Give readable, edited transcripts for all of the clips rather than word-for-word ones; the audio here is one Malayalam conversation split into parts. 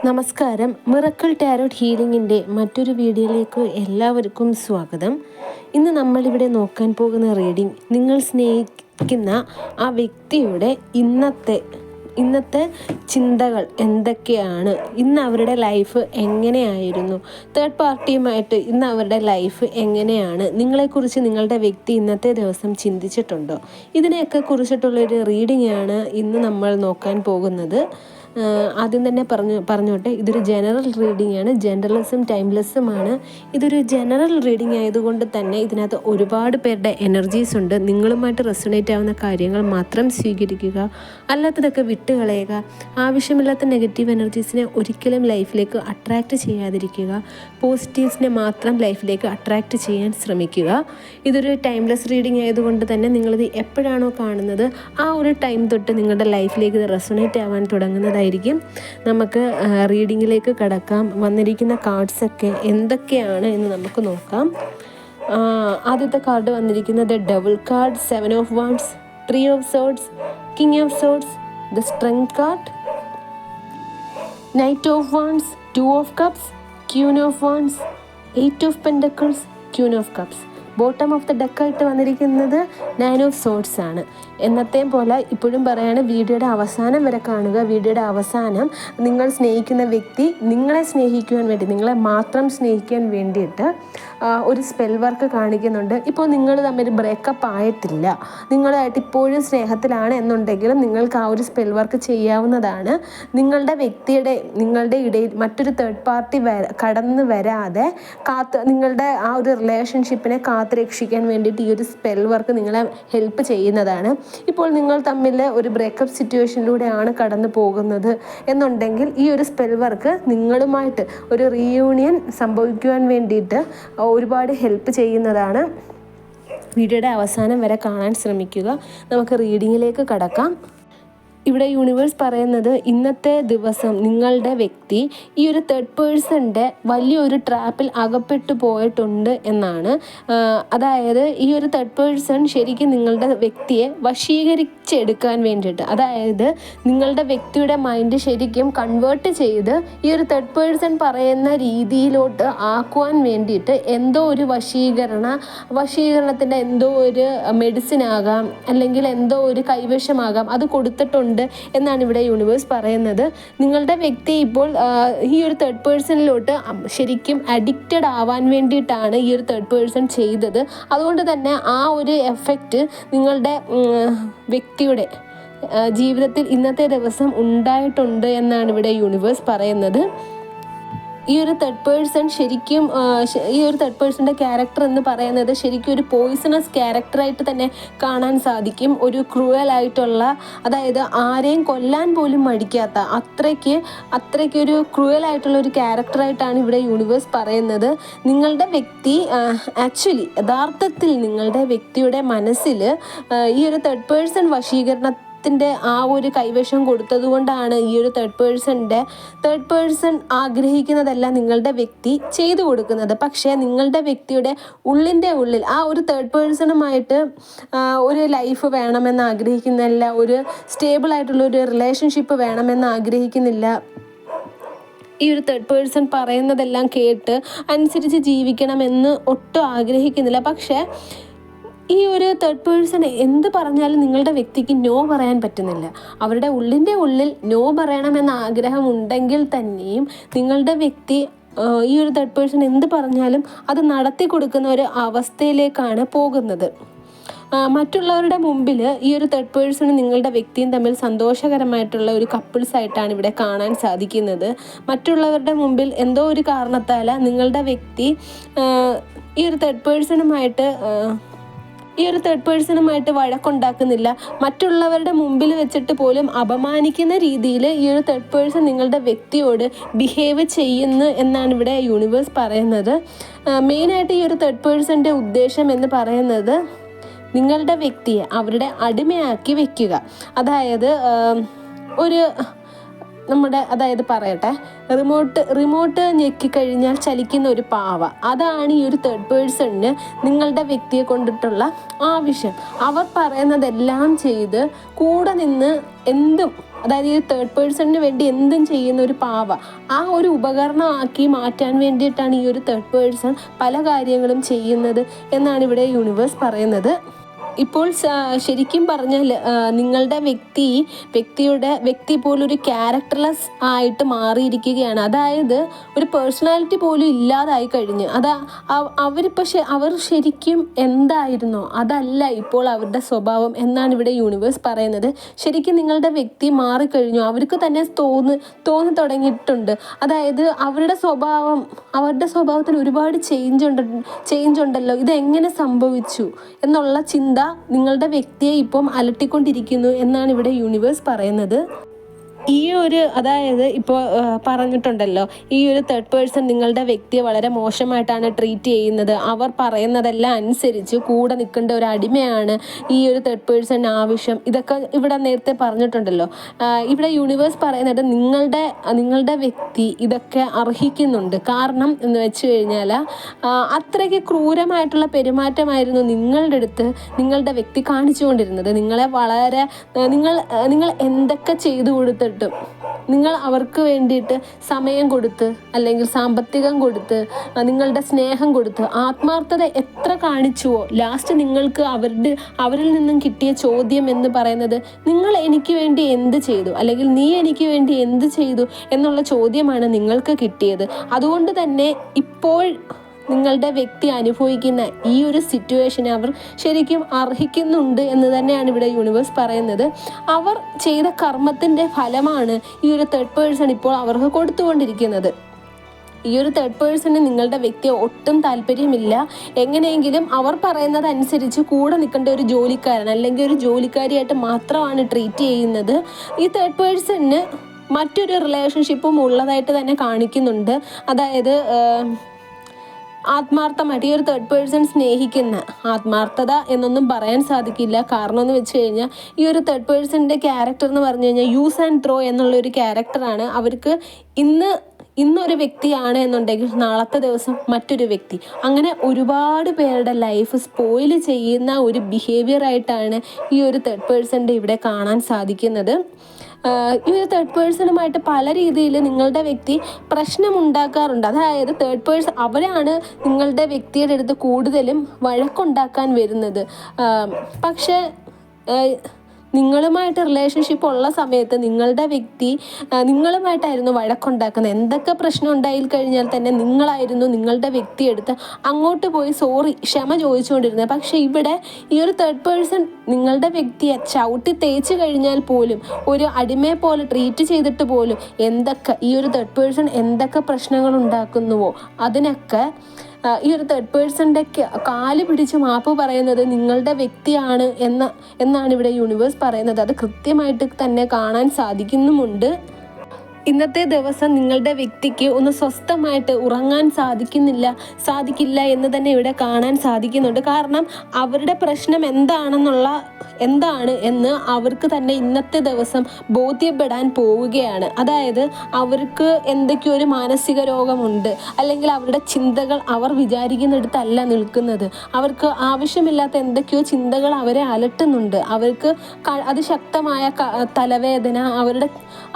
നമസ്കാരം. മിറക്കിൾ ടാരോട്ട് ഹീലിംഗിൻ്റെ മറ്റൊരു വീഡിയോയിലേക്ക് എല്ലാവർക്കും സ്വാഗതം. ഇന്ന് നമ്മളിവിടെ നോക്കാൻ പോകുന്ന റീഡിംഗ്, നിങ്ങൾ സ്നേഹിക്കുന്ന ആ വ്യക്തിയുടെ ഇന്നത്തെ ചിന്തകൾ എന്തൊക്കെയാണ്, ഇന്ന് അവരുടെ ലൈഫ് എങ്ങനെയായിരുന്നു, തേർഡ് പാർട്ടിയുമായിട്ട് ഇന്ന് അവരുടെ ലൈഫ് എങ്ങനെയാണ്, നിങ്ങളെക്കുറിച്ച് നിങ്ങളുടെ വ്യക്തി ഇന്നത്തെ ദിവസം ചിന്തിച്ചിട്ടുണ്ടോ, ഇതിനെയൊക്കെ കുറിച്ചിട്ടുള്ളൊരു റീഡിംഗ് ആണ് ഇന്ന് നമ്മൾ നോക്കാൻ പോകുന്നത്. ആദ്യം തന്നെ പറഞ്ഞോട്ടെ, ഇതൊരു ജനറൽ റീഡിംഗ് ആണ്. ജനറലിസം ടൈംലെസ്സുമാണ്. ഇതൊരു ജനറൽ റീഡിംഗ് ആയതുകൊണ്ട് തന്നെ ഇതിനകത്ത് ഒരുപാട് പേരുടെ എനർജീസ് ഉണ്ട്. നിങ്ങളുമായിട്ട് റെസൊണേറ്റ് ആവുന്ന കാര്യങ്ങൾ മാത്രം സ്വീകരിക്കുക, അല്ലാത്തതൊക്കെ വിട്ടുകളയുക. ആവശ്യമില്ലാത്ത നെഗറ്റീവ് എനർജീസിനെ ഒരിക്കലും ലൈഫിലേക്ക് അട്രാക്റ്റ് ചെയ്യാതിരിക്കുക. പോസിറ്റീവ്സിനെ മാത്രം ലൈഫിലേക്ക് അട്രാക്റ്റ് ചെയ്യാൻ ശ്രമിക്കുക. ഇതൊരു ടൈംലെസ് റീഡിംഗ് ആയതുകൊണ്ട് തന്നെ നിങ്ങളിത് എപ്പോഴാണോ കാണുന്നത് ആ ഒരു ടൈം തൊട്ട് നിങ്ങളുടെ ലൈഫിലേക്ക് ഇത് റെസൊണേറ്റ് ആവാൻ തുടങ്ങുന്നതായിരിക്കും. നമുക്ക് റീഡിങ്ങിലേക്ക് കടക്കാം. വന്നിരിക്കുന്ന കാർഡ്സൊക്കെ എന്തൊക്കെയാണ് എന്ന് നമുക്ക് നോക്കാം. ആദ്യത്തെ കാർഡ് വന്നിരിക്കുന്നത് double card, 7 of wands, 3 of swords, king of swords, the strength card, knight of wands, 2 of cups, queen of wands, 8 of pentacles, queen of cups. Bottom of the ഡെക്കായിട്ട് വന്നിരിക്കുന്നത് 9 ഓഫ് സോർഡ്സ് ആണ്. എന്നത്തെയും പോലെ ഇപ്പോഴും പറയാണ്, വീഡിയോയുടെ അവസാനം വരെ കാണുക. വീഡിയോയുടെ അവസാനം നിങ്ങൾ സ്നേഹിക്കുന്ന വ്യക്തി നിങ്ങളെ സ്നേഹിക്കുവാൻ വേണ്ടി, നിങ്ങളെ മാത്രം സ്നേഹിക്കാൻ വേണ്ടിയിട്ട് ഒരു സ്പെൽ വർക്ക് കാണിക്കുന്നുണ്ട്. ഇപ്പോൾ നിങ്ങൾ തമ്മിൽ ബ്രേക്കപ്പ് ആയിട്ടില്ല, നിങ്ങളുമായിട്ട് ഇപ്പോഴും സ്നേഹത്തിലാണ് എന്നുണ്ടെങ്കിലും നിങ്ങൾക്ക് ആ ഒരു സ്പെൽ വർക്ക് ചെയ്യാവുന്നതാണ്. നിങ്ങളുടെ ഇടയിൽ മറ്റൊരു തേർഡ് പാർട്ടി കടന്നു വരാതെ നിങ്ങളുടെ ആ ഒരു റിലേഷൻഷിപ്പിനെ രക്ഷിക്കാൻ വേണ്ടിയിട്ട് ഈ ഒരു സ്പെൽ വർക്ക് നിങ്ങളെ ഹെൽപ്പ് ചെയ്യുന്നതാണ്. ഇപ്പോൾ നിങ്ങൾ തമ്മിൽ ഒരു ബ്രേക്കപ്പ് സിറ്റുവേഷനിലൂടെയാണ് കടന്നു പോകുന്നത് എന്നുണ്ടെങ്കിൽ ഈ ഒരു സ്പെൽ വർക്ക് നിങ്ങളുമായിട്ട് ഒരു റീയൂണിയൻ സംഭവിക്കുവാൻ വേണ്ടിയിട്ട് ഒരുപാട് ഹെൽപ്പ് ചെയ്യുന്നതാണ്. വീഡിയോയുടെ അവസാനം വരെ കാണാൻ ശ്രമിക്കുക. നമുക്ക് റീഡിങ്ങിലേക്ക് കടക്കാം. ഇവിടെ യൂണിവേഴ്സ് പറയുന്നത്, ഇന്നത്തെ ദിവസം നിങ്ങളുടെ വ്യക്തി ഈ ഒരു തേർഡ് പേഴ്സൻ്റെ വലിയൊരു ട്രാപ്പിൽ അകപ്പെട്ടു പോയിട്ടുണ്ട് എന്നാണ്. അതായത് ഈ ഒരു തേർഡ് പേഴ്സൺ ശരിക്കും നിങ്ങളുടെ വ്യക്തിയെ വശീകരിച്ചെടുക്കാൻ വേണ്ടിയിട്ട്, അതായത് നിങ്ങളുടെ വ്യക്തിയുടെ മൈൻഡ് ശരിക്കും കൺവേർട്ട് ചെയ്ത് ഈ ഒരു തേർഡ് പേഴ്സൺ പറയുന്ന രീതിയിലോട്ട് ആക്കുവാൻ വേണ്ടിയിട്ട് എന്തോ ഒരു വശീകരണത്തിൻ്റെ എന്തോ ഒരു മെഡിസിൻ ആകാം, അല്ലെങ്കിൽ എന്തോ ഒരു കൈവശമാകാം, അത് കൊടുത്തിട്ടുണ്ട് എന്നാണ് ഇവിടെ യൂണിവേഴ്സ് പറയുന്നത്. നിങ്ങളുടെ വ്യക്തി ഇപ്പോൾ ഈ ഒരു തേർഡ് പേഴ്സണിലോട്ട് ശരിക്കും അഡിക്റ്റഡ് ആവാൻ വേണ്ടിയിട്ടാണ് ഈ ഒരു തേർഡ് പേഴ്സൺ ചെയ്തത്. അതുകൊണ്ട് തന്നെ ആ ഒരു എഫക്റ്റ് നിങ്ങളുടെ വ്യക്തിയുടെ ജീവിതത്തിൽ ഇന്നത്തെ ദിവസം ഉണ്ടായിട്ടുണ്ട് എന്നാണ് ഇവിടെ യൂണിവേഴ്സ് പറയുന്നത്. ഈ ഒരു തേർഡ് പേഴ്സൺ ശരിക്കും ഈ ഒരു തേർഡ് പേഴ്സൻ്റെ ക്യാരക്ടർ എന്ന് പറയുന്നത് ശരിക്കും ഒരു പോയിസണസ് ക്യാരക്ടറായിട്ട് തന്നെ കാണാൻ സാധിക്കും. ഒരു ക്രൂവലായിട്ടുള്ള, അതായത് ആരെയും കൊല്ലാൻ പോലും മടിക്കാത്ത അത്രയ്ക്കൊരു ക്രൂവലായിട്ടുള്ള ഒരു ക്യാരക്ടറായിട്ടാണ് ഇവിടെ യൂണിവേഴ്സ് പറയുന്നത്. നിങ്ങളുടെ വ്യക്തി യഥാർത്ഥത്തിൽ നിങ്ങളുടെ വ്യക്തിയുടെ മനസ്സിൽ ഈ ഒരു തേർഡ് പേഴ്സൺ വശീകരണത്തിൻ്റെ ആ ഒരു കൈവശം കൊടുത്തത് കൊണ്ടാണ് ഈ ഒരു തേർഡ് പേഴ്സൺ ആഗ്രഹിക്കുന്നതെല്ലാം നിങ്ങളുടെ വ്യക്തി ചെയ്തു കൊടുക്കുന്നത്. പക്ഷേ നിങ്ങളുടെ വ്യക്തിയുടെ ഉള്ളിൽ ആ ഒരു തേർഡ് പേഴ്സണുമായിട്ട് ഒരു ലൈഫ് വേണമെന്ന് ആഗ്രഹിക്കുന്നില്ല, ഒരു സ്റ്റേബിൾ ആയിട്ടുള്ള ഒരു റിലേഷൻഷിപ്പ് വേണമെന്ന് ആഗ്രഹിക്കുന്നില്ല. ഈ ഒരു തേർഡ് പേഴ്സൺ പറയുന്നതെല്ലാം കേട്ട് അനുസരിച്ച് ജീവിക്കണമെന്ന് ഒട്ടും ആഗ്രഹിക്കുന്നില്ല. പക്ഷേ ഈ ഒരു തേർഡ് പേഴ്സൺ എന്ത് പറഞ്ഞാലും നിങ്ങളുടെ വ്യക്തിക്ക് നോ പറയാൻ പറ്റുന്നില്ല. അവരുടെ ഉള്ളിൽ നോ പറയണമെന്ന ആഗ്രഹം ഉണ്ടെങ്കിൽ തന്നെയും നിങ്ങളുടെ വ്യക്തി ഈ ഒരു തേർഡ് പേഴ്സൺ എന്ത് പറഞ്ഞാലും അത് നടത്തി കൊടുക്കുന്ന ഒരു അവസ്ഥയിലേക്കാണ് പോകുന്നത്. മറ്റുള്ളവരുടെ മുമ്പിൽ ഈ ഒരു തേർഡ് പേഴ്സണും നിങ്ങളുടെ വ്യക്തിയും തമ്മിൽ സന്തോഷകരമായിട്ടുള്ള ഒരു കപ്പിൾസായിട്ടാണ് ഇവിടെ കാണാൻ സാധിക്കുന്നത്. മറ്റുള്ളവരുടെ മുമ്പിൽ എന്തോ ഒരു കാരണത്താൽ നിങ്ങളുടെ വ്യക്തി ഈ ഒരു തേർഡ് പേഴ്സണുമായിട്ട് വഴക്കുണ്ടാക്കുന്നില്ല. മറ്റുള്ളവരുടെ മുമ്പിൽ വെച്ചിട്ട് പോലും അപമാനിക്കുന്ന രീതിയിൽ ഈ ഒരു തേർഡ് പേഴ്സൺ നിങ്ങളുടെ വ്യക്തിയോട് ബിഹേവ് ചെയ്യുന്നു എന്നാണ് ഇവിടെ യൂണിവേഴ്സ് പറയുന്നത്. മെയിനായിട്ട് ഈ ഒരു തേർഡ് പേഴ്സൻ്റെ ഉദ്ദേശം എന്ന് പറയുന്നത് നിങ്ങളുടെ വ്യക്തിയെ അവരുടെ അടിമയാക്കി വെക്കുക. അതായത് അതായത് പറയട്ടെ, റിമോട്ട് ഞെക്കിക്കഴിഞ്ഞാൽ ചലിക്കുന്ന ഒരു പാവ, അതാണ് ഈ ഒരു തേർഡ് പേഴ്സണിന് നിങ്ങളുടെ വ്യക്തിയെ കൊണ്ടിട്ടുള്ള ആവശ്യം. അവർ പറയുന്നതെല്ലാം ചെയ്ത് കൂടെ നിന്ന് എന്തും, അതായത് ഈ തേർഡ് പേഴ്സണിന് വേണ്ടി എന്തും ചെയ്യുന്ന ഒരു പാവ, ആ ഒരു ഉപകരണമാക്കി മാറ്റാൻ വേണ്ടിയിട്ടാണ് ഈ ഒരു തേർഡ് പേഴ്സൺ പല കാര്യങ്ങളും ചെയ്യുന്നത് എന്നാണ് ഇവിടെ യൂണിവേഴ്സ് പറയുന്നത്. ഇപ്പോൾ ശരിക്കും പറഞ്ഞാൽ നിങ്ങളുടെ വ്യക്തി പോലൊരു ക്യാരക്ടർലെസ് ആയിട്ട് മാറിയിരിക്കുകയാണ്. അതായത് ഒരു പേഴ്സണാലിറ്റി പോലും ഇല്ലാതായി കഴിഞ്ഞ്. അവർ ശരിക്കും എന്തായിരുന്നോ അതല്ല ഇപ്പോൾ അവരുടെ സ്വഭാവം എന്നാണ് ഇവിടെ യൂണിവേഴ്സ് പറയുന്നത്. ശരിക്കും നിങ്ങളുടെ വ്യക്തി മാറിക്കഴിഞ്ഞു, അവർക്ക് തന്നെ തോന്നി തുടങ്ങിയിട്ടുണ്ട്. അതായത് അവരുടെ സ്വഭാവത്തിൽ ഒരുപാട് ചേഞ്ച് ഉണ്ടല്ലോ, ഇതെങ്ങനെ സംഭവിച്ചു എന്നുള്ള ചിന്ത നിങ്ങളുടെ വ്യക്തിയെ ഇപ്പം അലട്ടിക്കൊണ്ടിരിക്കുന്നു എന്നാണ് ഇവിടെ യൂണിവേഴ്സ് പറയുന്നത്. അതായത് ഇപ്പോൾ പറഞ്ഞിട്ടുണ്ടല്ലോ, ഈ ഒരു തേർഡ് പേഴ്സൺ നിങ്ങളുടെ വ്യക്തിയെ വളരെ മോശമായിട്ടാണ് ട്രീറ്റ് ചെയ്യുന്നത്. അവർ പറയുന്നതെല്ലാം അനുസരിച്ച് കൂടെ നിൽക്കേണ്ട ഒരു അടിമയാണ് ഈ ഒരു തേർഡ് പേഴ്സൺ ആവശ്യം. ഇതൊക്കെ ഇവിടെ നേരത്തെ പറഞ്ഞിട്ടുണ്ടല്ലോ. ഇവിടെ യൂണിവേഴ്സ് പറയുന്നത് നിങ്ങളുടെ വ്യക്തി ഇതൊക്കെ അർഹിക്കുന്നുണ്ട്. കാരണം എന്ന് വെച്ച് കഴിഞ്ഞാൽ അത്രയ്ക്ക് ക്രൂരമായിട്ടുള്ള പെരുമാറ്റമായിരുന്നു നിങ്ങളുടെ അടുത്ത് നിങ്ങളുടെ വ്യക്തി കാണിച്ചുകൊണ്ടിരുന്നത്. നിങ്ങൾ എന്തൊക്കെ ചെയ്തു കൊടുത്തിട്ട് നിങ്ങൾ അവർക്ക് വേണ്ടിയിട്ട് സമയം കൊടുത്ത്, അല്ലെങ്കിൽ സാമ്പത്തികം കൊടുത്ത്, നിങ്ങളുടെ സ്നേഹം കൊടുത്ത്, ആത്മാർത്ഥത എത്ര കാണിച്ചുവോ, ലാസ്റ്റ് നിങ്ങൾക്ക് അവരിൽ നിന്നും കിട്ടിയ ചോദ്യം എന്ന് പറയുന്നത് നിങ്ങൾ എനിക്ക് വേണ്ടി എന്ത് ചെയ്തു, അല്ലെങ്കിൽ നീ എനിക്ക് വേണ്ടി എന്ത് ചെയ്തു എന്നുള്ള ചോദ്യമാണ് നിങ്ങൾക്ക് കിട്ടിയത്. അതുകൊണ്ട് തന്നെ ഇപ്പോൾ നിങ്ങളുടെ വ്യക്തി അനുഭവിക്കുന്ന ഈ ഒരു സിറ്റുവേഷനെ അവർ ശരിക്കും അർഹിക്കുന്നുണ്ട് എന്ന് തന്നെയാണ് ഇവിടെ യൂണിവേഴ്സ് പറയുന്നത്. അവർ ചെയ്ത കർമ്മത്തിൻ്റെ ഫലമാണ് ഈ ഒരു തേർഡ് പേഴ്സൺ ഇപ്പോൾ അവർക്ക് കൊടുത്തുകൊണ്ടിരിക്കുന്നത്. ഈ ഒരു തേർഡ് പേഴ്സണ് നിങ്ങളുടെ വ്യക്തിയെ ഒട്ടും താല്പര്യമില്ല. എങ്ങനെയെങ്കിലും അവർ പറയുന്നത് അനുസരിച്ച് കൂടെ നിൽക്കേണ്ട ഒരു ജോലിക്കാരൻ അല്ലെങ്കിൽ ഒരു ജോലിക്കാരിയായിട്ട് മാത്രമാണ് ട്രീറ്റ് ചെയ്യുന്നത്. ഈ തേർഡ് പേഴ്സണിന് മറ്റൊരു റിലേഷൻഷിപ്പും ഉള്ളതായിട്ട് തന്നെ കാണിക്കുന്നുണ്ട്. അതായത് ആത്മാർത്ഥമായിട്ട് ഈ ഒരു തേർഡ് പേഴ്സൺ സ്നേഹിക്കുന്ന, ആത്മാർത്ഥത എന്നൊന്നും പറയാൻ സാധിക്കില്ല. കാരണം എന്ന് വെച്ച് കഴിഞ്ഞാൽ ഈ ഒരു തേർഡ് പേഴ്സണിൻ്റെ ക്യാരക്ടർ എന്ന് പറഞ്ഞു കഴിഞ്ഞാൽ യൂസ് ആൻഡ് ത്രോ എന്നുള്ളൊരു ക്യാരക്ടറാണ്. അവർക്ക് ഇന്നൊരു വ്യക്തിയാണ് എന്നുണ്ടെങ്കിൽ നാളത്തെ ദിവസം മറ്റൊരു വ്യക്തി, അങ്ങനെ ഒരുപാട് പേരുടെ ലൈഫ് സ്പോയിൽ ചെയ്യുന്ന ഒരു ബിഹേവിയർ ആയിട്ടാണ് ഈ ഒരു തേർഡ് പേഴ്സണിൻ്റെ ഇവിടെ കാണാൻ സാധിക്കുന്നത്. ഈ ഒരു തേർഡ് പേഴ്സണുമായിട്ട് പല രീതിയിൽ നിങ്ങളുടെ വ്യക്തി പ്രശ്നമുണ്ടാക്കാറുണ്ട്. അതായത് തേർഡ് പേഴ്സൺ അവരാണ് നിങ്ങളുടെ വ്യക്തിയുടെ അടുത്ത് കൂടുതലും വഴക്കുണ്ടാക്കാൻ വരുന്നത്. പക്ഷേ നിങ്ങളുമായിട്ട് റിലേഷൻഷിപ്പ് ഉള്ള സമയത്ത് നിങ്ങളുടെ വ്യക്തി നിങ്ങളുമായിട്ടായിരുന്നു വഴക്കുണ്ടാക്കുന്നത്. എന്തൊക്കെ പ്രശ്നം ഉണ്ടായി കഴിഞ്ഞാൽ തന്നെ നിങ്ങളായിരുന്നു നിങ്ങളുടെ വ്യക്തിയെടുത്ത് അങ്ങോട്ട് പോയി ക്ഷമ ചോദിച്ചുകൊണ്ടിരുന്നത്. പക്ഷേ ഇവിടെ ഈ ഒരു തേർഡ് പേഴ്സൺ നിങ്ങളുടെ വ്യക്തിയെ ചവിട്ടി തേച്ച് കഴിഞ്ഞാൽ പോലും, ഒരു അടിമയെ പോലെ ട്രീറ്റ് ചെയ്തിട്ട് പോലും ഈ ഒരു തേർഡ് പേഴ്സൺ എന്തൊക്കെ പ്രശ്നങ്ങൾ ഉണ്ടാക്കുന്നുവോ അതിനൊക്കെ ഈ ഒരു തേർഡ് പേഴ്സണിൻ്റെ കാല് പിടിച്ച് മാപ്പ് പറയുന്നത് നിങ്ങളുടെ വ്യക്തിയാണ് എന്നാണ് ഇവിടെ യൂണിവേഴ്സ് പറയുന്നത്. അത് കൃത്യമായിട്ട് തന്നെ കാണാൻ സാധിക്കുന്നുമുണ്ട്. ഇന്നത്തെ ദിവസം നിങ്ങളുടെ വ്യക്തിക്ക് ഒന്ന് സ്വസ്ഥമായിട്ട് ഉറങ്ങാൻ സാധിക്കില്ല എന്ന് തന്നെ ഇവിടെ കാണാൻ സാധിക്കുന്നുണ്ട്. കാരണം അവരുടെ പ്രശ്നം എന്താണ് എന്ന് അവർക്ക് തന്നെ ഇന്നത്തെ ദിവസം ബോധ്യപ്പെടാൻ പോവുകയാണ്. അതായത് അവർക്ക് എന്തൊക്കെയോ ഒരു മാനസിക രോഗമുണ്ട്, അല്ലെങ്കിൽ അവരുടെ ചിന്തകൾ അവർ വിചാരിക്കുന്നിടത്തല്ല നിൽക്കുന്നത്. അവർക്ക് ആവശ്യമില്ലാത്ത എന്തൊക്കെയോ ചിന്തകൾ അവരെ അലട്ടുന്നുണ്ട്. അവർക്ക് അതിശക്തമായ തലവേദന,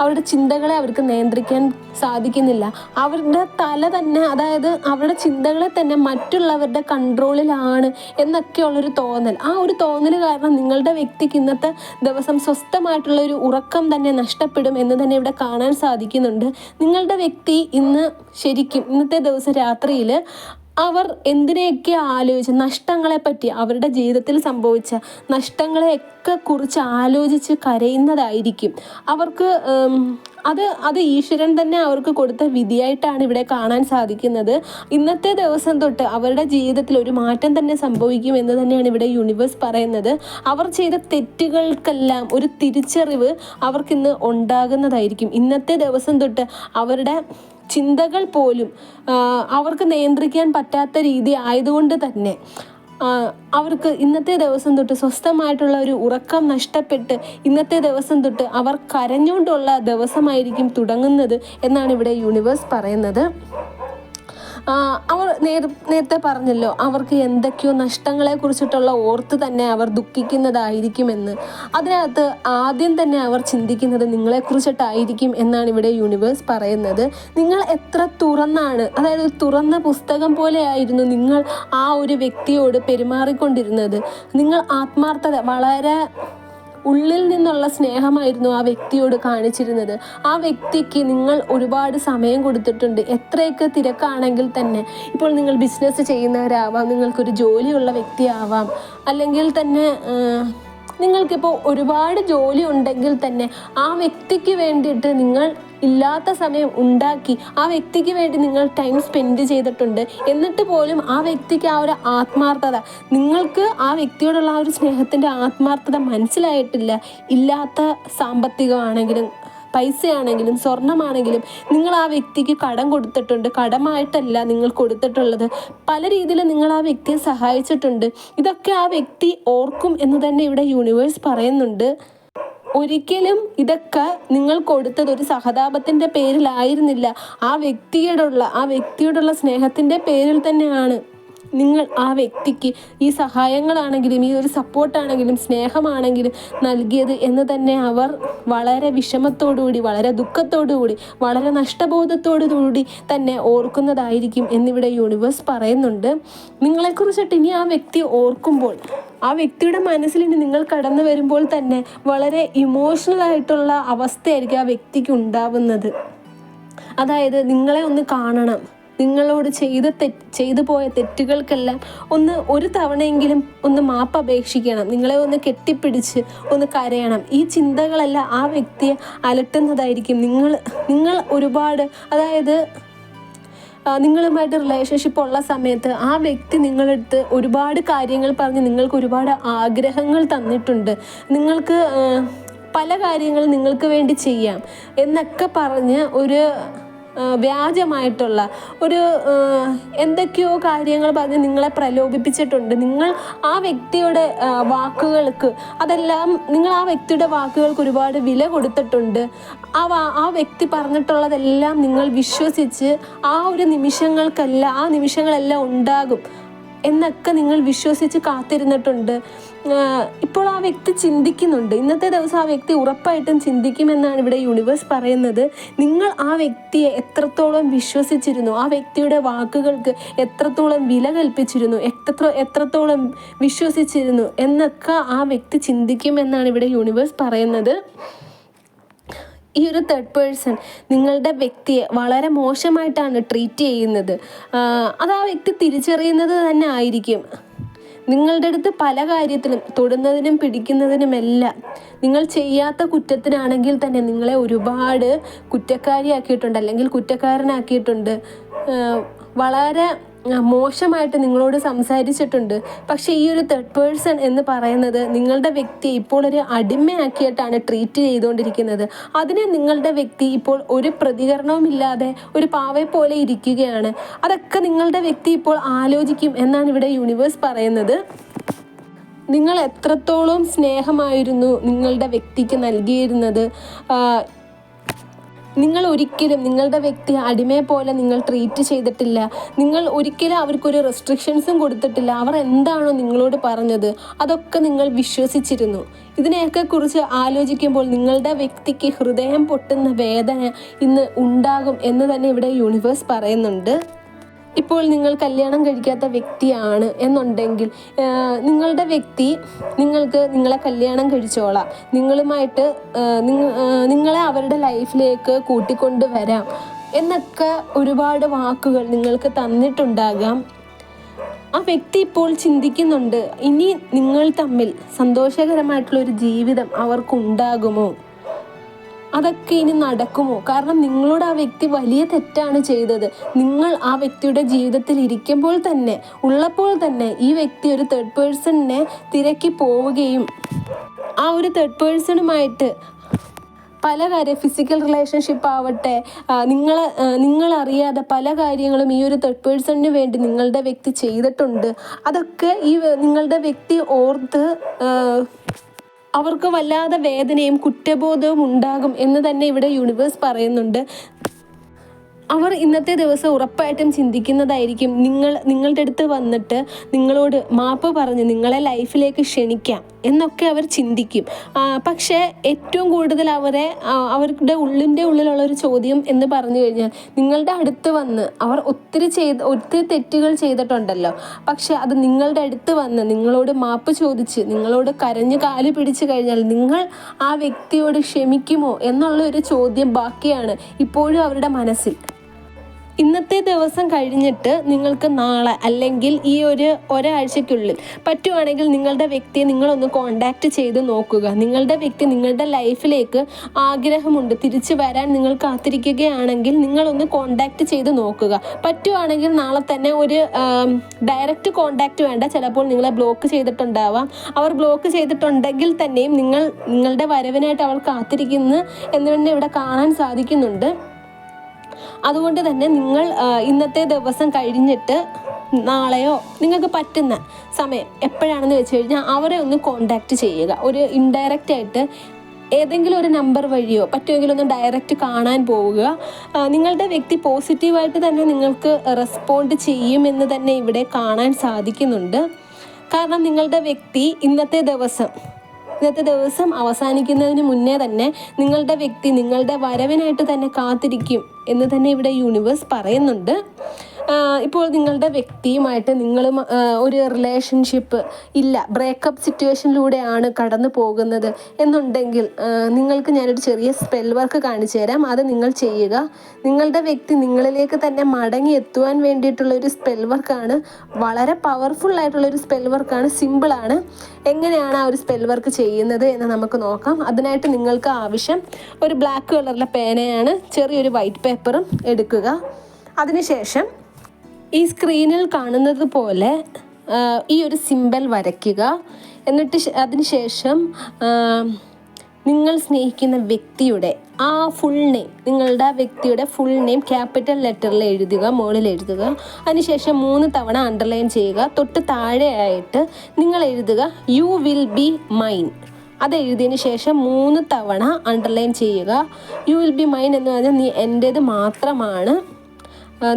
അവരുടെ ചിന്തകളെ അവർക്ക് നിയന്ത്രിക്കാൻ സാധിക്കുന്നില്ല. അവരുടെ തല തന്നെ, അതായത് അവരുടെ ചിന്തകളെ തന്നെ മറ്റുള്ളവരുടെ കൺട്രോളിലാണ് എന്നൊക്കെയുള്ളൊരു തോന്നൽ. ആ ഒരു തോന്നൽ കാരണം നിങ്ങളുടെ വ്യക്തിക്ക് ഇന്നത്തെ ദിവസം സ്വസ്ഥമായിട്ടുള്ള ഒരു ഉറക്കം തന്നെ നഷ്ടപ്പെടും എന്ന് തന്നെ ഇവിടെ കാണാൻ സാധിക്കുന്നുണ്ട്. നിങ്ങളുടെ വ്യക്തി ഇന്നത്തെ ദിവസം രാത്രിയിൽ അവർ എന്തിനെയൊക്കെ ആലോചിച്ച് നഷ്ടങ്ങളെപ്പറ്റി, അവരുടെ ജീവിതത്തിൽ സംഭവിച്ച നഷ്ടങ്ങളെയൊക്കെ കുറിച്ച് ആലോചിച്ച് കരയുന്നതായിരിക്കും. അവർക്ക് അത് ഈശ്വരൻ തന്നെ അവർക്ക് കൊടുത്ത വിധിയായിട്ടാണ് ഇവിടെ കാണാൻ സാധിക്കുന്നത്. ഇന്നത്തെ ദിവസം തൊട്ട് അവരുടെ ജീവിതത്തിൽ ഒരു മാറ്റം തന്നെ സംഭവിക്കും എന്ന് തന്നെയാണ് ഇവിടെ യൂണിവേഴ്സ് പറയുന്നത്. അവർ ചെയ്ത തെറ്റുകൾക്കെല്ലാം ഒരു തിരിച്ചറിവ് അവർക്കിന്ന് ഉണ്ടാകുന്നതായിരിക്കും. ഇന്നത്തെ ദിവസം തൊട്ട് അവരുടെ ചിന്തകൾ പോലും അവർക്ക് നിയന്ത്രിക്കാൻ പറ്റാത്ത രീതി ആയതുകൊണ്ട് തന്നെ അവർക്ക് ഇന്നത്തെ ദിവസം തൊട്ട് സ്വസ്ഥമായിട്ടുള്ള ഒരു ഉറക്കം നഷ്ടപ്പെട്ട് ഇന്നത്തെ ദിവസം തൊട്ട് അവർ കരഞ്ഞുകൊണ്ടുള്ള ദിവസമായിരിക്കും തുടങ്ങുന്നത് എന്നാണ് ഇവിടെ യൂണിവേഴ്സ് പറയുന്നത്. അവർ നേരത്തെ പറഞ്ഞല്ലോ, അവർക്ക് എന്തൊക്കെയോ നഷ്ടങ്ങളെ കുറിച്ചിട്ടുള്ള ഓർത്ത് തന്നെ അവർ ദുഃഖിക്കുന്നതായിരിക്കുമെന്ന്. അതിനകത്ത് ആദ്യം തന്നെ അവർ ചിന്തിക്കുന്നത് നിങ്ങളെക്കുറിച്ചിട്ടായിരിക്കും എന്നാണ് ഇവിടെ യൂണിവേഴ്സ് പറയുന്നത്. നിങ്ങൾ എത്ര തുറന്നാണ്, അതായത് ഒരു തുറന്ന പുസ്തകം പോലെയായിരുന്നു നിങ്ങൾ ആ ഒരു വ്യക്തിയോട് പെരുമാറിക്കൊണ്ടിരുന്നത്. നിങ്ങൾ ആത്മാർത്ഥത, വളരെ ഉള്ളിൽ നിന്നുള്ള സ്നേഹമായിരുന്നു ആ വ്യക്തിയോട് കാണിച്ചിരുന്നത്. ആ വ്യക്തിക്ക് നിങ്ങൾ ഒരുപാട് സമയം കൊടുത്തിട്ടുണ്ട്. എത്രയൊക്കെ തിരക്കാണെങ്കിൽ തന്നെ, ഇപ്പോൾ നിങ്ങൾ ബിസിനസ് ചെയ്യുന്നവരാവാം, നിങ്ങൾക്കൊരു ജോലിയുള്ള വ്യക്തിയാവാം, അല്ലെങ്കിൽ തന്നെ നിങ്ങൾക്കിപ്പോൾ ഒരുപാട് ജോലി ഉണ്ടെങ്കിൽ തന്നെ ആ വ്യക്തിക്ക് വേണ്ടിയിട്ട് നിങ്ങൾ ഇല്ലാത്ത സമയം ഉണ്ടാക്കി ആ വ്യക്തിക്ക് വേണ്ടി നിങ്ങൾ ടൈം സ്പെൻഡ് ചെയ്തിട്ടുണ്ട്. എന്നിട്ട് പോലും ആ വ്യക്തിക്ക് ആ ഒരു ആത്മാർത്ഥത, നിങ്ങൾക്ക് ആ വ്യക്തിയോടുള്ള ആ ഒരു സ്നേഹത്തിൻ്റെ ആത്മാർത്ഥത മനസ്സിലായിട്ടില്ല. ഇല്ലാത്ത സാമ്പത്തികമാണെങ്കിലും പൈസയാണെങ്കിലും സ്വർണമാണെങ്കിലും നിങ്ങൾ ആ വ്യക്തിക്ക് കടം കൊടുത്തിട്ടുണ്ട്. കടമായിട്ടല്ല നിങ്ങൾ കൊടുത്തിട്ടുള്ളത്, പല രീതിയിൽ നിങ്ങൾ ആ വ്യക്തിയെ സഹായിച്ചിട്ടുണ്ട്. ഇതൊക്കെ ആ വ്യക്തി ഓർക്കും എന്ന് തന്നെ ഇവിടെ യൂണിവേഴ്സ് പറയുന്നുണ്ട്. ഒരിക്കലും ഇതൊക്കെ നിങ്ങൾ കൊടുത്തത് ഒരു സഹതാപത്തിൻ്റെ പേരിലായിരുന്നില്ല, ആ വ്യക്തിയോടുള്ള സ്നേഹത്തിൻ്റെ പേരിൽ തന്നെയാണ് നിങ്ങൾ ആ വ്യക്തിക്ക് ഈ സഹായങ്ങളാണെങ്കിലും ഈ ഒരു സപ്പോർട്ടാണെങ്കിലും സ്നേഹമാണെങ്കിലും നൽകിയത് എന്ന് തന്നെ അവർ വളരെ വിഷമത്തോടുകൂടി, വളരെ ദുഃഖത്തോടുകൂടി, വളരെ നഷ്ടബോധത്തോടുകൂടി തന്നെ ഓർക്കുന്നതായിരിക്കും എന്നിവിടെ യൂണിവേഴ്സ് പറയുന്നുണ്ട്. നിങ്ങളെക്കുറിച്ചിട്ട് ഇനി ആ വ്യക്തി ഓർക്കുമ്പോൾ, ആ വ്യക്തിയുടെ മനസ്സിൽ ഇനി നിങ്ങൾ കടന്നു വരുമ്പോൾ തന്നെ വളരെ ഇമോഷണൽ ആയിട്ടുള്ള അവസ്ഥയായിരിക്കും ആ വ്യക്തിക്ക് ഉണ്ടാവുന്നത്. അതായത് നിങ്ങളെ ഒന്ന് കാണണം, നിങ്ങളോട് ചെയ്തു പോയ തെറ്റുകൾക്കെല്ലാം ഒരു തവണയെങ്കിലും ഒന്ന് മാപ്പ് അപേക്ഷിക്കണം, നിങ്ങളെ ഒന്ന് കെട്ടിപ്പിടിച്ച് ഒന്ന് കരയണം. ഈ ചിന്തകളെല്ലാം ആ വ്യക്തിയെ അലട്ടുന്നതായിരിക്കും. നിങ്ങൾ ഒരുപാട്, അതായത് നിങ്ങളുമായിട്ട് റിലേഷൻഷിപ്പ് ഉള്ള സമയത്ത് ആ വ്യക്തി നിങ്ങളടുത്ത് ഒരുപാട് കാര്യങ്ങൾ പറഞ്ഞ് നിങ്ങൾക്ക് ഒരുപാട് ആഗ്രഹങ്ങൾ തന്നിട്ടുണ്ട്. നിങ്ങൾക്ക് പല കാര്യങ്ങളും നിങ്ങൾക്ക് വേണ്ടി ചെയ്യാം എന്നൊക്കെ പറഞ്ഞ് ഒരു വ്യാജമായിട്ടുള്ള ഒരു എന്തൊക്കെയോ കാര്യങ്ങൾ പറഞ്ഞ് നിങ്ങളെ പ്രലോഭിപ്പിച്ചിട്ടുണ്ട്. നിങ്ങൾ ആ വ്യക്തിയുടെ വാക്കുകൾക്ക്, അതെല്ലാം നിങ്ങൾ ആ വ്യക്തിയുടെ വാക്കുകൾക്ക് ഒരുപാട് വില കൊടുത്തിട്ടുണ്ട്. ആ വ്യക്തി പറഞ്ഞിട്ടുള്ളതെല്ലാം നിങ്ങൾ വിശ്വസിച്ച് ആ നിമിഷങ്ങളെല്ലാം ഉണ്ടാകും എന്നൊക്കെ നിങ്ങൾ വിശ്വസിച്ച് കാത്തിരുന്നിട്ടുണ്ട്. ഇപ്പോൾ ആ വ്യക്തി ചിന്തിക്കുന്നുണ്ട്. ഇന്നത്തെ ദിവസം ആ വ്യക്തി ഉറപ്പായിട്ടും ചിന്തിക്കുമെന്നാണ് ഇവിടെ യൂണിവേഴ്സ് പറയുന്നത്. നിങ്ങൾ ആ വ്യക്തിയെ എത്രത്തോളം വിശ്വസിച്ചിരുന്നു, ആ വ്യക്തിയുടെ വാക്കുകൾക്ക് എത്രത്തോളം വില കൽപ്പിച്ചിരുന്നു, എത്രത്തോളം വിശ്വസിച്ചിരുന്നു എന്നൊക്കെ ആ വ്യക്തി ചിന്തിക്കുമെന്നാണ് ഇവിടെ യൂണിവേഴ്സ് പറയുന്നത്. ഈ ഒരു തേർഡ് പേഴ്സൺ നിങ്ങളുടെ വ്യക്തിയെ വളരെ മോശമായിട്ടാണ് ട്രീറ്റ് ചെയ്യുന്നത്. അത് ആ വ്യക്തി തിരിച്ചറിയുന്നത് തന്നെ ആയിരിക്കും. നിങ്ങളുടെ അടുത്ത് പല കാര്യത്തിലും, തൊടുന്നതിനും പിടിക്കുന്നതിനുമെല്ലാം, നിങ്ങൾ ചെയ്യാത്ത കുറ്റത്തിനാണെങ്കിൽ തന്നെ നിങ്ങളെ ഒരുപാട് കുറ്റക്കാരിയാക്കിയിട്ടുണ്ട്, അല്ലെങ്കിൽ കുറ്റക്കാരനാക്കിയിട്ടുണ്ട്. വളരെ മോശമായിട്ട് നിങ്ങളോട് സംസാരിച്ചിട്ടുണ്ട്. പക്ഷേ ഈ ഒരു തേർഡ് പേഴ്സൺ എന്ന് പറയുന്നത് നിങ്ങളുടെ വ്യക്തി ഇപ്പോൾ ഒരു അടിമയാക്കിയിട്ടാണ് ട്രീറ്റ് ചെയ്തുകൊണ്ടിരിക്കുന്നത്. അതിനെ നിങ്ങളുടെ വ്യക്തി ഇപ്പോൾ ഒരു പ്രതികരണവുമില്ലാതെ ഒരു പാവയെ പോലെ ഇരിക്കുകയാണ്. അതൊക്കെ നിങ്ങളുടെ വ്യക്തി ഇപ്പോൾ ആലോചിക്കും എന്നാണ് ഇവിടെ യൂണിവേഴ്സ് പറയുന്നത്. നിങ്ങൾ എത്രത്തോളം സ്നേഹമായിരുന്നു നിങ്ങളുടെ വ്യക്തിക്ക് നൽകിയിരുന്നത്. നിങ്ങൾ ഒരിക്കലും നിങ്ങളുടെ വ്യക്തിയെ അടിമയെ പോലെ നിങ്ങൾ ട്രീറ്റ് ചെയ്തിട്ടില്ല. നിങ്ങൾ ഒരിക്കലും അവർക്കൊരു റെസ്ട്രിക്ഷൻസും കൊടുത്തിട്ടില്ല. അവർ എന്താണോ നിങ്ങളോട് പറഞ്ഞത് അതൊക്കെ നിങ്ങൾ വിശ്വസിച്ചിരുന്നു. ഇതിനെയൊക്കെ കുറിച്ച് ആലോചിക്കുമ്പോൾ നിങ്ങളുടെ വ്യക്തിക്ക് ഹൃദയം പൊട്ടുന്ന വേദന ഇന്ന് ഉണ്ടാകും എന്ന് തന്നെ ഇവിടെ യൂണിവേഴ്സ് പറയുന്നുണ്ട്. ഇപ്പോൾ നിങ്ങൾ കല്യാണം കഴിക്കാത്ത വ്യക്തിയാണ് എന്നുണ്ടെങ്കിൽ നിങ്ങളുടെ വ്യക്തി നിങ്ങളെ കല്യാണം കഴിച്ചോളാം, നിങ്ങളെ അവരുടെ ലൈഫിലേക്ക് കൂട്ടിക്കൊണ്ടുവരാം എന്നൊക്കെ ഒരുപാട് വാക്കുകൾ നിങ്ങൾക്ക് തന്നിട്ടുണ്ടാകാം. ആ വ്യക്തി ഇപ്പോൾ ചിന്തിക്കുന്നുണ്ട്, ഇനി നിങ്ങൾ തമ്മിൽ സന്തോഷകരമായിട്ടുള്ളൊരു ജീവിതം അവർക്കുണ്ടാകുമോ, അതൊക്കെ ഇനി നടക്കുമോ? കാരണം നിങ്ങളോട് ആ വ്യക്തി വലിയ തെറ്റാണ് ചെയ്തത്. നിങ്ങൾ ആ വ്യക്തിയുടെ ജീവിതത്തിൽ ഇരിക്കുമ്പോൾ തന്നെ, ഉള്ളപ്പോൾ തന്നെ ഈ വ്യക്തി ഒരു തേർഡ് പേഴ്സണിനെ തിരക്കി പോവുകയും ആ ഒരു തേർഡ് പേഴ്സണുമായിട്ട് പല കാര്യം ഫിസിക്കൽ റിലേഷൻഷിപ്പ് ആവട്ടെ, നിങ്ങളറിയാതെ പല കാര്യങ്ങളും ഈ ഒരു തേർഡ് പേഴ്സണിന് വേണ്ടി നിങ്ങളുടെ വ്യക്തി ചെയ്തിട്ടുണ്ട്. അതൊക്കെ ഈ നിങ്ങളുടെ വ്യക്തി ഓർത്ത് അവർക്ക് വല്ലാതെ വേദനയും കുറ്റബോധവും ഉണ്ടാകും എന്ന് തന്നെ ഇവിടെ യൂണിവേഴ്സ് പറയുന്നുണ്ട്. അവർ ഇന്നത്തെ ദിവസം ഉറപ്പായിട്ടും ചിന്തിക്കുന്നതായിരിക്കും, നിങ്ങളുടെ അടുത്ത് വന്നിട്ട് നിങ്ങളോട് മാപ്പ് പറഞ്ഞ് നിങ്ങളെ ലൈഫിലേക്ക് ക്ഷണിക്കാം എന്നൊക്കെ അവർ ചിന്തിക്കും. പക്ഷേ ഏറ്റവും കൂടുതൽ അവരുടെ ഉള്ളിലുള്ള ഒരു ചോദ്യം എന്ന് പറഞ്ഞു കഴിഞ്ഞാൽ, നിങ്ങളുടെ അടുത്ത് വന്ന് അവർ ഒത്തിരി തെറ്റുകൾ ചെയ്തിട്ടുണ്ടല്ലോ, പക്ഷെ അത് നിങ്ങളുടെ അടുത്ത് വന്ന് നിങ്ങളോട് മാപ്പ് ചോദിച്ച് നിങ്ങളോട് കരഞ്ഞ് കാല് പിടിച്ചു കഴിഞ്ഞാൽ നിങ്ങൾ ആ വ്യക്തിയോട് ക്ഷമിക്കുമോ എന്നുള്ള ഒരു ചോദ്യം ബാക്കിയാണ് ഇപ്പോഴും അവരുടെ മനസ്സിൽ. ഇന്നത്തെ ദിവസം കഴിഞ്ഞിട്ട് നിങ്ങൾക്ക് നാളെ അല്ലെങ്കിൽ ഈ ഒരാഴ്ചയ്ക്കുള്ളിൽ പറ്റുവാണെങ്കിൽ നിങ്ങളുടെ വ്യക്തിയെ നിങ്ങളൊന്ന് കോണ്ടാക്റ്റ് ചെയ്ത് നോക്കുക. നിങ്ങളുടെ വ്യക്തി നിങ്ങളുടെ ലൈഫിലേക്ക് ആഗ്രഹമുണ്ട്, തിരിച്ചു വരാൻ നിങ്ങൾ കാത്തിരിക്കുകയാണെങ്കിൽ നിങ്ങളൊന്ന് കോണ്ടാക്റ്റ് ചെയ്ത് നോക്കുക. പറ്റുവാണെങ്കിൽ നാളെ തന്നെ ഒരു ഡയറക്റ്റ് കോണ്ടാക്റ്റ് വേണ്ട, ചിലപ്പോൾ നിങ്ങളെ ബ്ലോക്ക് ചെയ്തിട്ടുണ്ടാവാം. അവർ ബ്ലോക്ക് ചെയ്തിട്ടുണ്ടെങ്കിൽ തന്നെയും നിങ്ങളുടെ വരവിനായിട്ട് അവൾ കാത്തിരിക്കുന്നു എന്ന് തന്നെ ഇവിടെ കാണാൻ സാധിക്കുന്നുണ്ട്. അതുകൊണ്ട് തന്നെ നിങ്ങൾ ഇന്നത്തെ ദിവസം കഴിഞ്ഞിട്ട് നാളെയോ നിങ്ങൾക്ക് പറ്റുന്ന സമയം എപ്പോഴാണെന്ന് വെച്ച് കഴിഞ്ഞാൽ അവരെ ഒന്ന് കോണ്ടാക്റ്റ് ചെയ്യുക. ഒരു ഇൻഡയറക്റ്റ് ആയിട്ട് ഏതെങ്കിലും ഒരു നമ്പർ വഴിയോ പറ്റുമെങ്കിൽ ഒന്ന് ഡയറക്റ്റ് കാണാൻ പോവുക. നിങ്ങളുടെ വ്യക്തി പോസിറ്റീവായിട്ട് തന്നെ നിങ്ങൾക്ക് റെസ്പോണ്ട് ചെയ്യുമെന്ന് തന്നെ ഇവിടെ കാണാൻ സാധിക്കുന്നുണ്ട്. കാരണം നിങ്ങളുടെ വ്യക്തി ഇന്നത്തെ ദിവസം അവസാനിക്കുന്നതിന് മുന്നേ തന്നെ നിങ്ങളുടെ വ്യക്തി നിങ്ങളുടെ വരവിനായിട്ട് തന്നെ കാത്തിരിക്കും എന്ന് തന്നെ ഇവിടെ യൂണിവേഴ്സ് പറയുന്നുണ്ട്. ഇപ്പോൾ നിങ്ങളുടെ വ്യക്തിയുമായിട്ട് നിങ്ങളും ഒരു റിലേഷൻഷിപ്പ് ഇല്ല, ബ്രേക്കപ്പ് സിറ്റുവേഷനിലൂടെയാണ് കടന്നു പോകുന്നത് എന്നുണ്ടെങ്കിൽ നിങ്ങൾക്ക് ഞാനൊരു ചെറിയ സ്പെൽ വർക്ക് കാണിച്ചു തരാം. അത് നിങ്ങൾ ചെയ്യുക. നിങ്ങളുടെ വ്യക്തി നിങ്ങളിലേക്ക് തന്നെ മടങ്ങി എത്തുവാൻ വേണ്ടിയിട്ടുള്ള ഒരു സ്പെൽ വർക്കാണ്. വളരെ പവർഫുൾ ആയിട്ടുള്ളൊരു സ്പെൽ വർക്കാണ്, സിമ്പിളാണ്. എങ്ങനെയാണ് ആ ഒരു സ്പെൽ വർക്ക് ചെയ്യുന്നത് എന്ന് നമുക്ക് നോക്കാം. അതിനായിട്ട് നിങ്ങൾക്ക് ആവശ്യം ഒരു ബ്ലാക്ക് കളറിലെ പേനയാണ്, ചെറിയൊരു വൈറ്റ് പേപ്പറും എടുക്കുക. അതിനുശേഷം ഈ സ്ക്രീനിൽ കാണുന്നത് പോലെ ഈ ഒരു സിമ്പൽ വരയ്ക്കുക. എന്നിട്ട് അതിനുശേഷം നിങ്ങൾ സ്നേഹിക്കുന്ന വ്യക്തിയുടെ ആ ഫുൾ നെയിം, നിങ്ങളുടെ വ്യക്തിയുടെ ഫുൾ നെയിം ക്യാപിറ്റൽ ലെറ്ററിൽ എഴുതുക, മുകളിൽ എഴുതുക. അതിനുശേഷം 3 തവണ അണ്ടർലൈൻ ചെയ്യുക. തൊട്ട് താഴെയായിട്ട് നിങ്ങൾ എഴുതുക യു വിൽ ബി മൈൻ. അത് എഴുതിയതിന് ശേഷം 3 തവണ അണ്ടർലൈൻ ചെയ്യുക. യു വിൽ ബി മൈൻ എന്ന് പറഞ്ഞാൽ നീ എൻ്റേത് മാത്രമാണ്.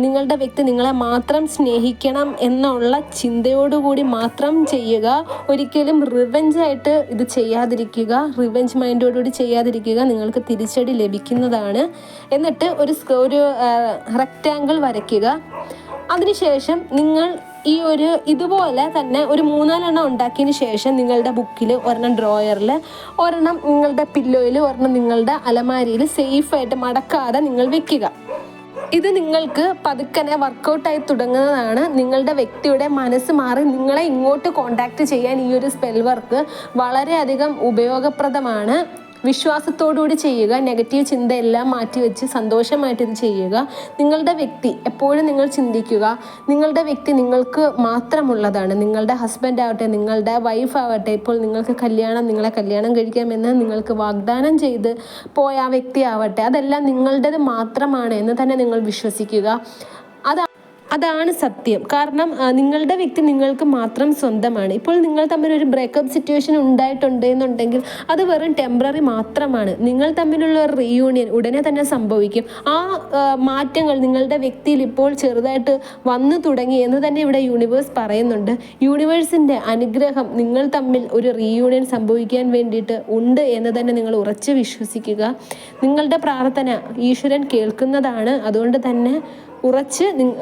നിങ്ങളുടെ വ്യക്തി നിങ്ങളെ മാത്രം സ്നേഹിക്കണം എന്നുള്ള ചിന്തയോടുകൂടി മാത്രം ചെയ്യുക. ഒരിക്കലും റിവെഞ്ചായിട്ട് ഇത് ചെയ്യാതിരിക്കുക, റിവെഞ്ച് മൈൻഡോടുകൂടി ചെയ്യാതിരിക്കുക. നിങ്ങൾക്ക് തിരിച്ചടി ലഭിക്കുന്നതാണ്. എന്നിട്ട് ഒരു റെക്റ്റാങ്കിൾ വരയ്ക്കുക. അതിനുശേഷം നിങ്ങൾ ഇതുപോലെ തന്നെ ഒരു 3-4 എണ്ണം ഉണ്ടാക്കിയതിന് ശേഷം നിങ്ങളുടെ ബുക്കിൽ ഒരെണ്ണം, ഡ്രോയറിൽ ഒരെണ്ണം, നിങ്ങളുടെ പില്ലോയിൽ ഒരെണ്ണം, നിങ്ങളുടെ അലമാരിയിൽ സേഫായിട്ട് മടക്കാതെ നിങ്ങൾ വെക്കുക. ഇത് നിങ്ങൾക്ക് പതുക്കനെ വർക്കൗട്ടായി തുടങ്ങുന്നതാണ്. നിങ്ങളുടെ വ്യക്തിയുടെ മനസ്സ് മാറി നിങ്ങളെ ഇങ്ങോട്ട് കോണ്ടാക്റ്റ് ചെയ്യാൻ ഈ ഒരു സ്പെൽ വർക്ക് വളരെയധികം ഉപയോഗപ്രദമാണ്. വിശ്വാസത്തോടുകൂടി ചെയ്യുക. നെഗറ്റീവ് ചിന്തയെല്ലാം മാറ്റിവെച്ച് സന്തോഷമായിട്ട് ഇത് ചെയ്യുക. നിങ്ങളുടെ വ്യക്തി എപ്പോഴും നിങ്ങൾ ചിന്തിക്കുക, നിങ്ങളുടെ വ്യക്തി നിങ്ങൾക്ക് മാത്രമുള്ളതാണ്. നിങ്ങളുടെ ഹസ്ബൻഡ് ആവട്ടെ, നിങ്ങളുടെ വൈഫ് ആവട്ടെ, ഇപ്പോൾ നിങ്ങളെ കല്യാണം കഴിക്കാമെന്ന് നിങ്ങൾക്ക് വാഗ്ദാനം ചെയ്ത് പോയ ആ വ്യക്തി ആവട്ടെ, അതെല്ലാം നിങ്ങളുടേത് മാത്രമാണ് എന്ന് തന്നെ നിങ്ങൾ വിശ്വസിക്കുക. അതാണ് സത്യം. കാരണം നിങ്ങളുടെ വ്യക്തി നിങ്ങൾക്ക് മാത്രം സ്വന്തമാണ്. ഇപ്പോൾ നിങ്ങൾ തമ്മിൽ ഒരു ബ്രേക്കപ്പ് സിറ്റുവേഷൻ ഉണ്ടായിട്ടുണ്ട് എന്നുണ്ടെങ്കിൽ അത് വെറും ടെമ്പററി മാത്രമാണ്. നിങ്ങൾ തമ്മിലുള്ള ഒരു റീയൂണിയൻ ഉടനെ തന്നെ സംഭവിക്കും. ആ മാറ്റങ്ങൾ നിങ്ങളുടെ വ്യക്തിയിൽ ഇപ്പോൾ ചെറുതായിട്ട് വന്നു തുടങ്ങി എന്ന് തന്നെ ഇവിടെ യൂണിവേഴ്സ് പറയുന്നുണ്ട്. യൂണിവേഴ്സിൻ്റെ അനുഗ്രഹം നിങ്ങൾ തമ്മിൽ ഒരു റീയൂണിയൻ സംഭവിക്കാൻ വേണ്ടിയിട്ട് ഉണ്ട് എന്ന് തന്നെ നിങ്ങൾ ഉറച്ച് വിശ്വസിക്കുക. നിങ്ങളുടെ പ്രാർത്ഥന ഈശ്വരൻ കേൾക്കുന്നതാണ്. അതുകൊണ്ട് തന്നെ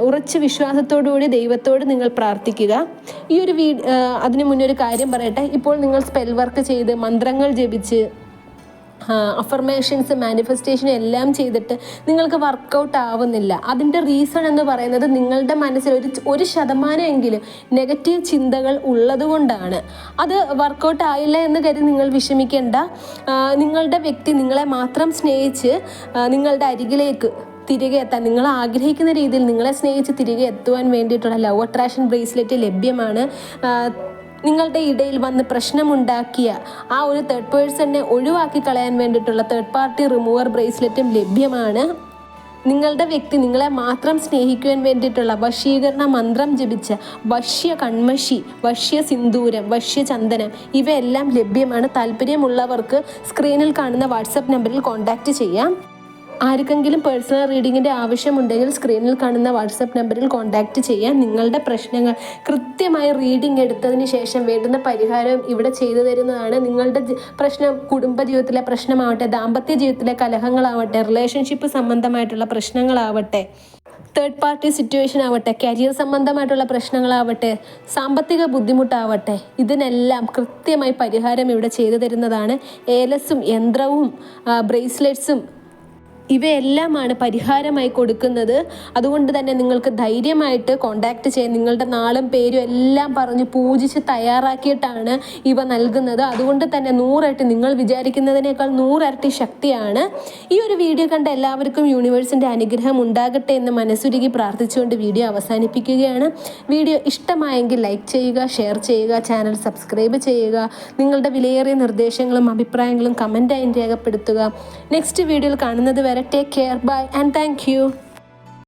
ഉറച്ച് വിശ്വാസത്തോടുകൂടി ദൈവത്തോട് നിങ്ങൾ പ്രാർത്ഥിക്കുക. അതിനു മുന്നേ ഒരു കാര്യം പറയട്ടെ. ഇപ്പോൾ നിങ്ങൾ സ്പെൽ വർക്ക് ചെയ്ത് മന്ത്രങ്ങൾ ജപിച്ച് അഫർമേഷൻസ്, മാനിഫെസ്റ്റേഷൻ എല്ലാം ചെയ്തിട്ട് നിങ്ങൾക്ക് വർക്കൗട്ട് ആവുന്നില്ല. അതിൻ്റെ റീസൺ എന്ന് പറയുന്നത് നിങ്ങളുടെ മനസ്സിൽ 1% നെഗറ്റീവ് ചിന്തകൾ ഉള്ളതുകൊണ്ടാണ്. അത് വർക്കൗട്ട് ആയില്ല എന്ന് കരുതി നിങ്ങൾ വിഷമിക്കേണ്ട. നിങ്ങളുടെ വ്യക്തി നിങ്ങളെ മാത്രം സ്നേഹിച്ച് നിങ്ങളുടെ അരികിലേക്ക് തിരികെ എത്താൻ, നിങ്ങൾ ആഗ്രഹിക്കുന്ന രീതിയിൽ നിങ്ങളെ സ്നേഹിച്ച് തിരികെ എത്തുവാൻ വേണ്ടിയിട്ടുള്ള ലവ് അട്രാക്ഷൻ ബ്രേസ്ലെറ്റ് ലഭ്യമാണ്. നിങ്ങളുടെ ഇടയിൽ വന്ന് പ്രശ്നമുണ്ടാക്കിയ ആ ഒരു തേർഡ് പേഴ്സണിനെ ഒഴിവാക്കി കളയാൻ വേണ്ടിയിട്ടുള്ള തേർഡ് പാർട്ടി റിമൂവർ ബ്രേസ്ലെറ്റും ലഭ്യമാണ്. നിങ്ങളുടെ വ്യക്തി നിങ്ങളെ മാത്രം സ്നേഹിക്കുവാൻ വേണ്ടിയിട്ടുള്ള വശീകരണ മന്ത്രം ജപിച്ച വശ്യ കൺമഷി, വശ്യ സിന്ദൂരം, വശ്യ ചന്ദനം ഇവയെല്ലാം ലഭ്യമാണ്. താല്പര്യമുള്ളവർക്ക് സ്ക്രീനിൽ കാണുന്ന വാട്സപ്പ് നമ്പറിൽ കോൺടാക്റ്റ് ചെയ്യാം. ആർക്കെങ്കിലും പേഴ്സണൽ റീഡിങ്ങിൻ്റെ ആവശ്യമുണ്ടെങ്കിൽ സ്ക്രീനിൽ കാണുന്ന വാട്സപ്പ് നമ്പറിൽ കോൺടാക്റ്റ് ചെയ്യാം. നിങ്ങളുടെ പ്രശ്നങ്ങൾ കൃത്യമായി റീഡിംഗ് എടുത്തതിന് ശേഷം വേണ്ടുന്ന പരിഹാരവും ഇവിടെ ചെയ്തു തരുന്നതാണ്. നിങ്ങളുടെ പ്രശ്നം കുടുംബജീവിതത്തിലെ പ്രശ്നമാവട്ടെ, ദാമ്പത്യ ജീവിതത്തിലെ കലഹങ്ങളാവട്ടെ, റിലേഷൻഷിപ്പ് സംബന്ധമായിട്ടുള്ള പ്രശ്നങ്ങളാവട്ടെ, തേർഡ് പാർട്ടി സിറ്റുവേഷൻ ആവട്ടെ, കരിയർ സംബന്ധമായിട്ടുള്ള പ്രശ്നങ്ങളാവട്ടെ, സാമ്പത്തിക ബുദ്ധിമുട്ടാവട്ടെ, ഇതിനെല്ലാം കൃത്യമായി പരിഹാരം ഇവിടെ ചെയ്തു തരുന്നതാണ്. ഏലസും യന്ത്രവും ബ്രേസ്ലെറ്റ്സും ഇവയെല്ലാമാണ് പരിഹാരമായി കൊടുക്കുന്നത്. അതുകൊണ്ട് തന്നെ നിങ്ങൾക്ക് ധൈര്യമായിട്ട് കോൺടാക്റ്റ് ചെയ്യാൻ, നിങ്ങളുടെ നാളും പേരും എല്ലാം പറഞ്ഞ് പൂജിച്ച് തയ്യാറാക്കിയിട്ടാണ് ഇവ നൽകുന്നത്. അതുകൊണ്ട് തന്നെ 100 ഇരട്ടി, നിങ്ങൾ വിചാരിക്കുന്നതിനേക്കാൾ 100 ഇരട്ടി ശക്തിയാണ്. ഈ ഒരു വീഡിയോ കണ്ട എല്ലാവർക്കും യൂണിവേഴ്സിൻ്റെ അനുഗ്രഹം ഉണ്ടാകട്ടെ എന്ന് മനസ്സുരുകി പ്രാർത്ഥിച്ചുകൊണ്ട് വീഡിയോ അവസാനിപ്പിക്കുകയാണ്. വീഡിയോ ഇഷ്ടമായെങ്കിൽ ലൈക്ക് ചെയ്യുക, ഷെയർ ചെയ്യുക, ചാനൽ സബ്സ്ക്രൈബ് ചെയ്യുക. നിങ്ങളുടെ വിലയേറിയ നിർദ്ദേശങ്ങളും അഭിപ്രായങ്ങളും കമൻറ്റായി രേഖപ്പെടുത്തുക. നെക്സ്റ്റ് വീഡിയോയിൽ കാണുന്നത് വരെ take care, bye and thank you.